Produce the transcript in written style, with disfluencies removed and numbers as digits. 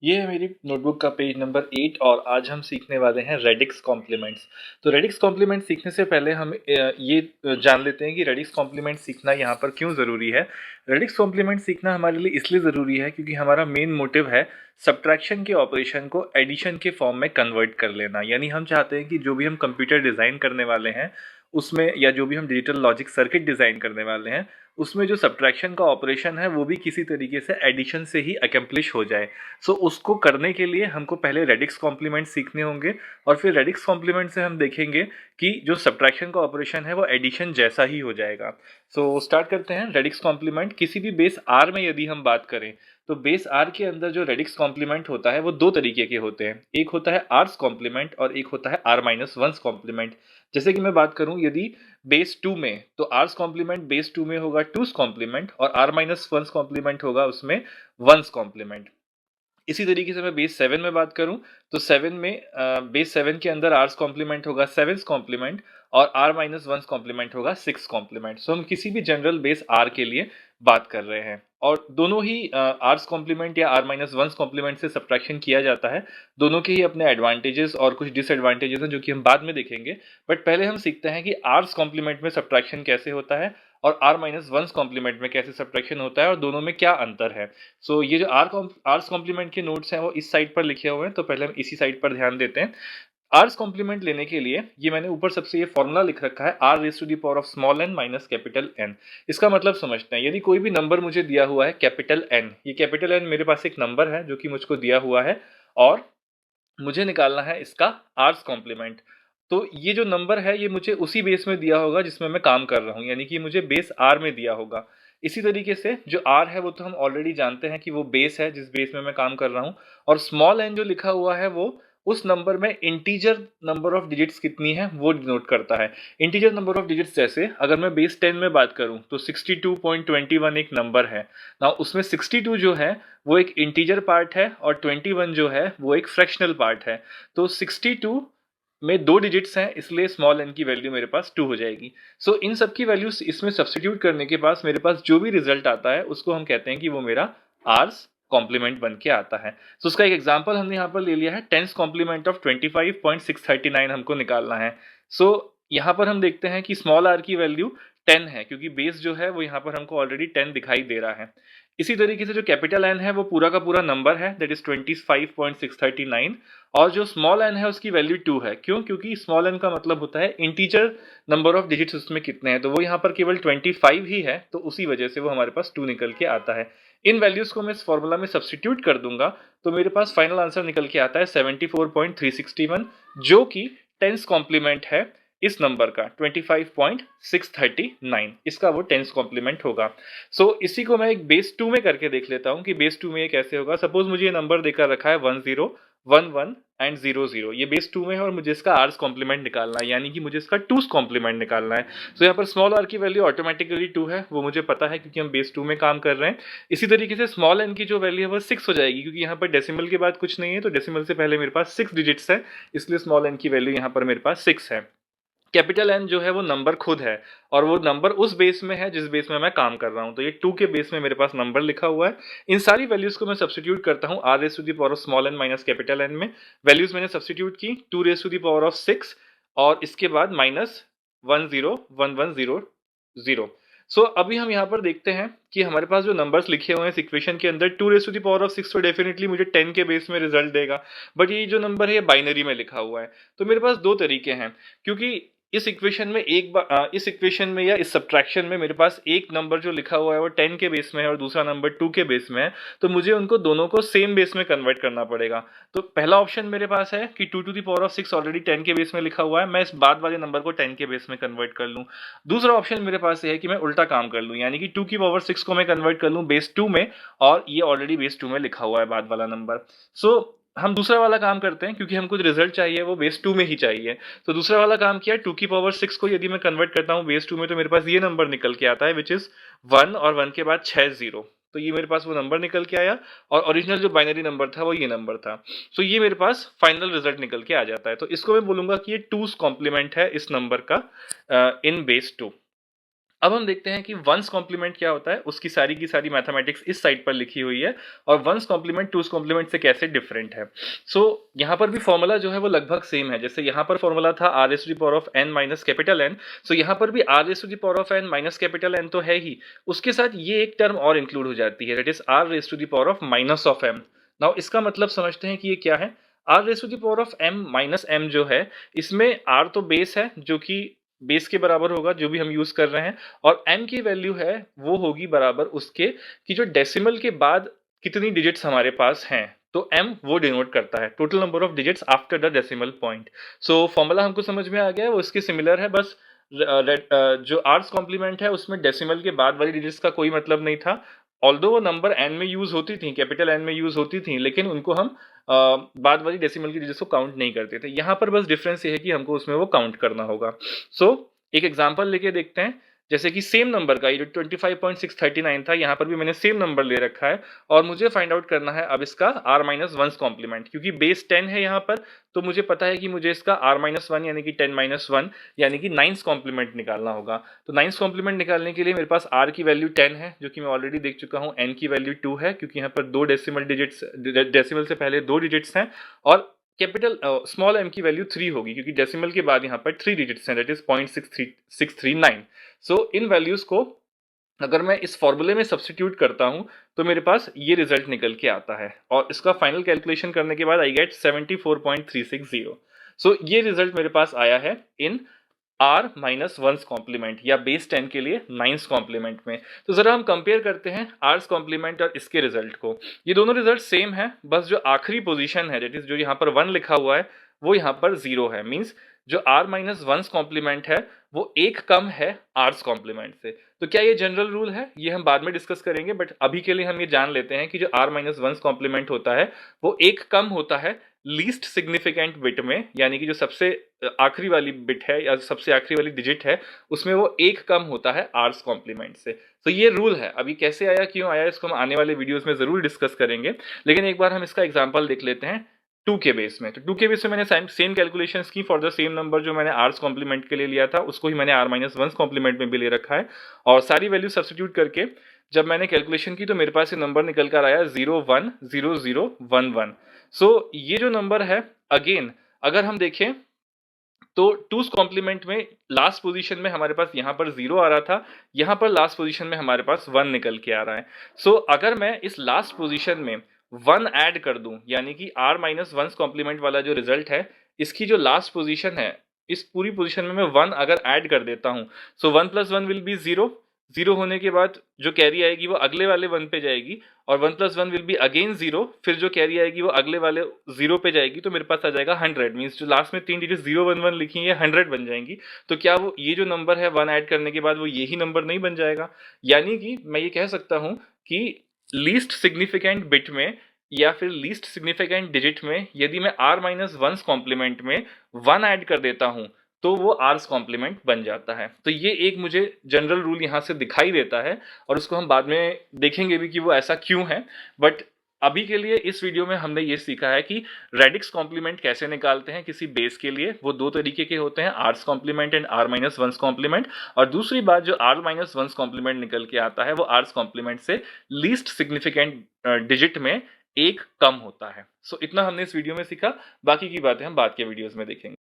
ये है मेरी नोटबुक का पेज नंबर 8 और आज हम सीखने वाले हैं रेडिक्स कॉम्प्लीमेंट्स। तो रेडिक्स कॉम्प्लीमेंट सीखने से पहले हम ये जान लेते हैं कि रेडिक्स कॉम्प्लीमेंट सीखना यहाँ पर क्यों ज़रूरी है। रेडिक्स कॉम्प्लीमेंट सीखना हमारे लिए इसलिए ज़रूरी है क्योंकि हमारा मेन मोटिव है सब्ट्रैक्शन के ऑपरेशन को एडिशन के फॉर्म में कन्वर्ट कर लेना। यानी हम चाहते हैं कि जो भी हम कंप्यूटर डिज़ाइन करने वाले हैं उसमें, या जो भी हम डिजिटल लॉजिक सर्किट डिज़ाइन करने वाले हैं उसमें जो सब्ट्रैक्शन का ऑपरेशन है वो भी किसी तरीके से एडिशन से ही अकम्प्लिश हो जाए। सो उसको करने के लिए हमको पहले रेडिक्स कॉम्प्लीमेंट सीखने होंगे और फिर रेडिक्स कॉम्प्लीमेंट से हम देखेंगे कि जो सब्ट्रैक्शन का ऑपरेशन है वो एडिशन जैसा ही हो जाएगा। सो स्टार्ट करते हैं। रेडिक्स कॉम्प्लीमेंट किसी भी बेस आर में यदि हम बात करें तो बेस आर के अंदर जो रेडिक्स कॉम्प्लीमेंट होता है वो दो तरीके के होते हैं। एक होता है आर्स कॉम्प्लीमेंट और एक होता है आर माइनस वंस कॉम्प्लीमेंट। जैसे कि मैं बात करूं यदि बेस टू में, तो आर्स कॉम्प्लीमेंट बेस टू में होगा टूस कॉम्प्लीमेंट और आर माइनस वंस कॉम्प्लीमेंट होगा उसमें वंस कॉम्प्लीमेंट। इसी तरीके से मैं बेस 7 में बात करूं तो 7 में बेस 7 के अंदर आर्स कॉम्प्लीमेंट होगा सेवेंस कॉम्प्लीमेंट और आर माइनस वंस कॉम्प्लीमेंट होगा सिक्स कॉम्प्लीमेंट। सो हम किसी भी जनरल बेस आर के लिए बात कर रहे हैं और दोनों ही आर्स कॉम्प्लीमेंट या आर माइनस वंस कॉम्प्लीमेंट से सब्ट्रैक्शन किया जाता है। दोनों के ही अपने एडवांटेजेस और कुछ डिसएडवांटेजेस हैं जो कि हम बाद में देखेंगे। बट पहले हम सीखते हैं कि आर्स कॉम्प्लीमेंट में सब्ट्रैक्शन कैसे होता है और आर माइनस वंस कॉम्प्लीमेंट में कैसे सब्ट्रैक्शन होता है और दोनों में क्या अंतर है। सो ये जो आर्स कॉम्प्लीमेंट के नोट्स हैं वो इस साइड पर लिखे हुए हैं, तो पहले हम इसी साइड पर ध्यान देते हैं। आर्स कॉम्प्लीमेंट लेने के लिए ये मैंने ऊपर सबसे ये फॉर्मूला लिख रखा है, r raise to the power of small n minus capital N. इसका मतलब समझते हैं। यदि कोई भी नंबर मुझे दिया हुआ है कैपिटल एन, ये कैपिटल एन मेरे पास एक नंबर है जो कि मुझको दिया हुआ है और मुझे निकालना है इसका आर्स कॉम्प्लीमेंट। तो ये जो नंबर है ये मुझे उसी बेस में दिया होगा जिसमें मैं काम कर रहा हूँ, यानी कि मुझे बेस आर में दिया होगा। इसी तरीके से जो आर है वो तो हम ऑलरेडी जानते हैं कि वो बेस है जिस बेस में मैं काम कर रहा हूँ, और स्मॉल एन जो लिखा हुआ है वो उस नंबर में इंटीजर नंबर ऑफ डिजिट्स कितनी है वो डिनोट करता है। इंटीजर नंबर ऑफ डिजिट्स जैसे अगर मैं बेस 10 में बात करूं तो 62.21 एक नंबर है ना, उसमें 62 जो है वो एक इंटीजर पार्ट है और 21 जो है वो एक फ्रैक्शनल पार्ट है। तो 62 में दो डिजिट्स हैं इसलिए स्मॉल एन की वैल्यू मेरे पास 2 हो जाएगी। सो इन सब की वैल्यूज इसमें सब्सटीट्यूट करने के पास मेरे पास जो भी रिजल्ट आता है उसको हम कहते हैं कि वो मेरा आर्स कॉम्प्लीमेंट बन के आता है। सो उसका एक एग्जांपल हमने यहाँ पर ले लिया है, टेंस कॉम्प्लीमेंट ऑफ 25.639 हमको निकालना है। सो यहाँ पर हम देखते हैं कि स्मॉल आर की वैल्यू 10 है क्योंकि बेस जो है वो यहाँ पर हमको ऑलरेडी 10 दिखाई दे रहा है। इसी तरीके से जो कैपिटल एन है वो पूरा का पूरा नंबर है, दैट इज 25.639, और जो स्मॉल एन है उसकी वैल्यू 2 है। क्यों? क्योंकि स्मॉल एन का मतलब होता है इंटीजर नंबर ऑफ डिजिट्स उसमें कितने हैं, तो वो यहाँ पर केवल 25 ही है, तो उसी वजह से वो हमारे पास 2 निकल के आता है। इन वैल्यूज को मैं इस फॉर्मूला में सब्सटीट्यूट कर दूंगा तो मेरे पास फाइनल आंसर निकल के आता है 74.361, जो कि टेंस कॉम्प्लीमेंट है इस नंबर का 25.639, इसका वो टेंस कॉम्प्लीमेंट होगा। सो इसी को मैं एक बेस 2 में करके देख लेता हूँ कि बेस 2 में ये कैसे होगा। सपोज मुझे ये नंबर देकर रखा है 1011 एंड 00, ये बेस 2 में है और मुझे इसका आर्स कॉम्प्लीमेंट निकालना है, यानी कि मुझे इसका टूस कॉम्प्लीमेंट निकालना है। तो यहाँ पर स्मॉल आर की वैल्यू ऑटोमेटिकली 2 है, वो मुझे पता है क्योंकि हम बेस 2 में काम कर रहे हैं। इसी तरीके से स्मॉल एन की जो वैल्यू है वो 6 हो जाएगी क्योंकि यहाँ पर डेसिमल के बाद कुछ नहीं है, तो डेसिमल से पहले मेरे पास 6 डिजिट्स है, इसलिए स्मॉल एन की वैल्यू यहाँ पर मेरे पास 6 है। कैपिटल एन जो है वो नंबर खुद है और वो नंबर उस बेस में है जिस बेस में मैं काम कर रहा हूं, तो ये 2 के बेस में मेरे पास नंबर लिखा हुआ है। इन सारी वैल्यूज को मैं सब्सटीट्यूट करता हूं r raise to the power of small n minus capital N में। वैल्यूज मैंने सब्सटीट्यूट की 2 raise to the power of 6 और इसके बाद माइनस 101100। सो अभी हम यहाँ पर देखते हैं कि हमारे पास जो नंबर्स लिखे हुए हैं इस इक्वेशन के अंदर 2 raise to the power of 6 तो डेफिनेटली मुझे 10 के बेस में रिजल्ट देगा, बट ये जो नंबर है ये बाइनरी में लिखा हुआ है। तो मेरे पास दो तरीके हैं, क्योंकि इस इक्वेशन में इस इक्वेशन में या इस सब्ट्रैक्शन में मेरे पास एक नंबर जो लिखा हुआ है वो 10 के बेस में है और दूसरा नंबर 2 के बेस में है, तो मुझे उनको दोनों को सेम बेस में कन्वर्ट करना पड़ेगा। तो पहला ऑप्शन मेरे पास है कि 2 to the power of 6 already 10 के बेस में लिखा हुआ है, मैं इस बाद वाले नंबर को 10 के बेस में कन्वर्ट कर लूँ। दूसरा ऑप्शन मेरे पास है कि मैं उल्टा काम कर लूँ, यानी कि 2 की पावर 6 को मैं कन्वर्ट कर लूँ बेस 2 में और ये ऑलरेडी बेस 2 में लिखा हुआ है बाद वाला नंबर। सो हम दूसरा वाला काम करते हैं क्योंकि हमको जो रिजल्ट चाहिए वो बेस 2 में ही चाहिए। तो दूसरा वाला काम किया, 2 की पावर 6 को यदि मैं कन्वर्ट करता हूँ बेस 2 में तो मेरे पास ये नंबर निकल के आता है विच इज 1 और 1 के बाद 6 0। तो ये मेरे पास वो नंबर निकल के आया और ओरिजिनल जो बाइनरी नंबर था वो ये नंबर था। सो ये मेरे पास फाइनल रिजल्ट निकल के आ जाता है। तो इसको मैं बोलूंगा कि ये टूस कॉम्प्लीमेंट है इस नंबर का इन बेस 2। अब हम देखते हैं कि वंस कॉम्प्लीमेंट क्या होता है, उसकी सारी की सारी मैथमेटिक्स इस साइड पर लिखी हुई है और वंस कॉम्प्लीमेंट टूस कॉम्प्लीमेंट से कैसे डिफरेंट है। सो यहाँ पर भी फॉर्मूला जो है वो लगभग सेम है। जैसे यहाँ पर फॉर्मूला था r s to the power of n minus capital N, so यहाँ पर भी r s to the power of n minus capital N तो है ही, उसके साथ ये एक टर्म और इंक्लूड हो जाती है, that is r raise to the power of minus of m. Now इसका मतलब समझते हैं कि ये क्या है। R raise to the power of m minus m जो है, इसमें आर तो बेस है जो कि बेस के बराबर होगा जो भी हम यूज कर रहे हैं, और m की वैल्यू है वो होगी बराबर उसके कि जो डेसिमल के बाद कितनी डिजिट्स हमारे पास हैं। तो m वो डिनोट करता है total number of digits after the decimal point. So formula हमको समझ में आ गया है, वो इसके सिमिलर है, बस जो आर्ट्स कॉम्प्लीमेंट है उसमें डेसिमल के बाद वाली डिजिट्स का कोई मतलब नहीं था। ऑल्दो वो नंबर एन में यूज होती थी, कैपिटल एन में यूज होती थी, लेकिन उनको हम बाद वाली डेसिमल की डिजिट्स को काउंट नहीं करते थे। यहाँ पर बस डिफरेंस ये है कि हमको उसमें वो काउंट करना होगा। सो एक एग्जांपल लेके देखते हैं। जैसे कि सेम नंबर का ये जो 25.639 था, यहाँ पर भी मैंने सेम नंबर ले रखा है और मुझे फाइंड आउट करना है अब इसका r माइनस वन कॉम्प्लीमेंट, क्योंकि बेस 10 है यहाँ पर, तो मुझे पता है कि मुझे इसका r माइनस वन यानी कि 10 माइनस वन यानी कि नाइन्थ कॉम्प्लीमेंट निकालना होगा। तो नाइन्थ कॉम्प्लीमेंट निकालने के लिए मेरे पास r की वैल्यू 10 है जो कि मैं ऑलरेडी देख चुका हूँ, n की वैल्यू 2 है क्योंकि यहाँ पर दो डेसिमल डिजिट्स, डेसिमल से पहले दो डिजिट्स हैं, और कैपिटल स्मॉल m की वैल्यू 3 होगी क्योंकि डेसिमल के बाद यहाँ पर 3 डिजिट्स हैं, that is 0.639। So in values को अगर मैं इस फॉर्मूले में सब्स्टिट्यूट करता हूं तो मेरे पास ये रिजल्ट निकल के आता है, और इसका फाइनल कैलकुलेशन करने के बाद आई गेट 74.360। सो ये रिजल्ट मेरे पास आया है इन आर माइनस वंस कॉम्प्लीमेंट या बेस 10 के लिए नाइन्थ कॉम्प्लीमेंट में। तो जरा हम कंपेयर करते हैं आर्स कॉम्प्लीमेंट और इसके रिजल्ट को। ये दोनों रिजल्ट सेम है, बस जो आखिरी पोजीशन है, दैट इज जो यहाँ पर 1 लिखा हुआ है वो यहाँ पर 0 है। मींस जो आर माइनस वंस कॉम्प्लीमेंट है वो एक कम है आर्स कॉम्प्लीमेंट से। तो क्या ये जनरल रूल है, ये हम बाद में डिस्कस करेंगे, बट अभी के लिए हम ये जान लेते हैं कि जो आर माइनस वंस कॉम्प्लीमेंट होता है वो एक कम होता है लीस्ट सिग्निफिकेंट बिट में, यानी कि जो सबसे आखिरी वाली बिट है या सबसे आखिरी वाली डिजिट है उसमें वो एक कम होता है आर्स कॉम्प्लीमेंट से। तो ये रूल है। अभी कैसे आया, क्यों आया, इसको हम आने वाले वीडियोस में जरूर डिस्कस करेंगे, लेकिन एक बार हम इसका एग्जांपल देख लेते हैं 2 के बेस में। तो 2 के बेस में मैंने सेम कैलकुलेशंस की फॉर द सेम नंबर जो मैंने आर्स कॉम्प्लीमेंट के लिए लिया था उसको ही मैंने आर माइनस वन कॉम्प्लीमेंट में भी ले रखा है, और सारी वैल्यू सब्स्टिट्यूट करके जब मैंने कैलकुलेशन की तो मेरे पास ये नंबर निकल कर आया 010011। सो ये जो नंबर है अगेन अगर हम देखें तो टूस कॉम्प्लीमेंट में लास्ट पोजीशन में हमारे पास यहाँ पर 0 आ रहा था, यहाँ पर लास्ट पोजीशन में हमारे पास 1 निकल के आ रहा है। सो अगर मैं इस लास्ट पोजीशन में 1 ऐड कर दूं, यानी कि r माइनस वन कॉम्प्लीमेंट वाला जो रिजल्ट है इसकी जो लास्ट पोजीशन है, इस पूरी पोजीशन में मैं 1 अगर ऐड कर देता हूं, सो 1 प्लस 1 विल बी 0। 0 होने के बाद जो कैरी आएगी वो अगले वाले 1 पे जाएगी, और 1 प्लस 1 विल बी अगेन 0, फिर जो कैरी आएगी वो अगले वाले 0 पे जाएगी, तो मेरे पास आ जाएगा 100। मींस जो लास्ट में 3 डिजिट 011 लिखी है 100 बन जाएंगी। तो क्या वो ये जो नंबर है 1 ऐड करने के बाद वो यही नंबर नहीं बन जाएगा? यानी कि मैं ये कह सकता हूं कि लीस्ट सिग्निफिकेंट बिट में या फिर लीस्ट सिग्निफिकेंट डिजिट में यदि मैं r माइनस वंस कॉम्प्लीमेंट में 1 ऐड कर देता हूं तो वो आर्स कॉम्प्लीमेंट बन जाता है। तो ये एक मुझे जनरल रूल यहाँ से दिखाई देता है, और उसको हम बाद में देखेंगे भी कि वो ऐसा क्यों है। बट अभी के लिए इस वीडियो में हमने ये सीखा है कि रेडिक्स कॉम्प्लीमेंट कैसे निकालते हैं किसी बेस के लिए। वो दो तरीके के होते हैं, r's complement and r minus one's complement. और दूसरी बात, जो आर माइनस वंस कॉम्प्लीमेंट निकल के आता है वो आर्स कॉम्प्लीमेंट से लीस्ट सिग्निफिकेंट डिजिट में एक कम होता है। सो इतना हमने इस वीडियो में सीखा, बाकी की बातें हम बाद के वीडियोस में देखेंगे।